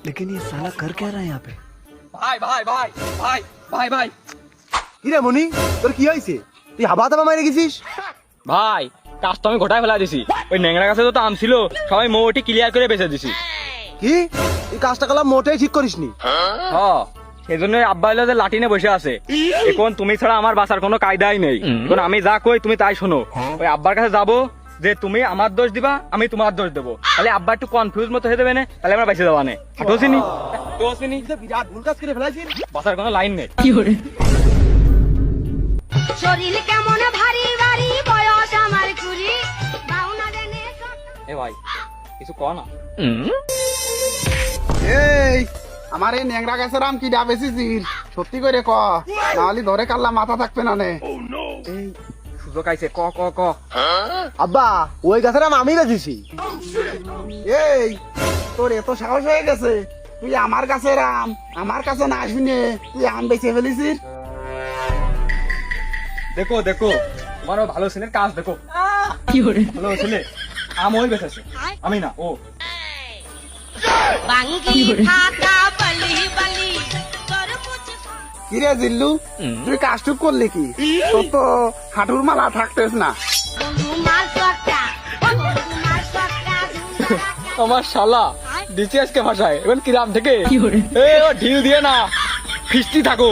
लेकिन ये साला कर क्या रहा है यहाँ पे? ভাই ভাই ভাই ভাই ভাই ভাই কিরে মনি তোর কি হয়েছে? তুই হাবা দাবা মারে গেছিস? ভাই কাজ তো আমি ঘটায় ফেলা দিছি। ওই ন্যাংরা গাছে তো আম ছিল, সবাই মোটি ক্লিয়ার করে বেঁচে দিছি। কি এই কাজটা করলাম মোটেই ঠিক করিসনি। হ্যাঁ সেই জন্য আব্বা হলো যে লাঠি নিয়ে বসে আছে। এখন তুমি ছাড়া আমার বাঁচার কোনো কায়দাই নেই। এখন আমি যা কই তুমি তাই শোনো। ওই আব্বার কাছে যাবো যে তুমি আমার দোষ দিবা, আমি তোমার দোষ দেবো। তাহলে আব্বা একটু কনফিউজ মতো হয়ে যাবে না, তাহলে আমরা বেঁচে যাবা না। হাঁটোসিনি হাঁটোসিনি বিরাট ভুল কাজ করে ফেলাইছিস। বাঁচার কোনো লাইন নেই। শরীর কেমন ভারী ভারী বয়স আমার কুড়ি বাউনা দেনে এ ভাই কিছু কর না। এই আমার এই ন্যাংরা গাছের আম কি ডাবেছিস? সত্যি করে ক, নাহলে ধরে কাল্লা মাথা থাকবে না নে। এই সুযোগ আইছে, ক ক ক। আব্বা ওই গাছের আম আমি বেঁচেছি। এই তোর এত সাহস হয়ে গেছে, তুই আমার গাছের আম আমার কাছে না আসবি নে, তুই আম বেছে ফেলিছিস। দেখো দেখো তোমারও ভালো ছেলের কাজ দেখো। ভালো ছেলে আম ওই বেঁচেছে, আমি না ও। বাঙ্গি ফাটা বলি বলি তরমুজ কিরে জিল্লু, তুই কাজটুক করলি কি? তোর তো হাঁটুর মালা থাকতেস না। বন্ধু মার সটকা বন্ধু মার সটকা আমার শালা দিচ্ছি আজকে ভাষায় এখন কিরাম থেকে ঢিল দিয়ে না ফিস্টি থাকো।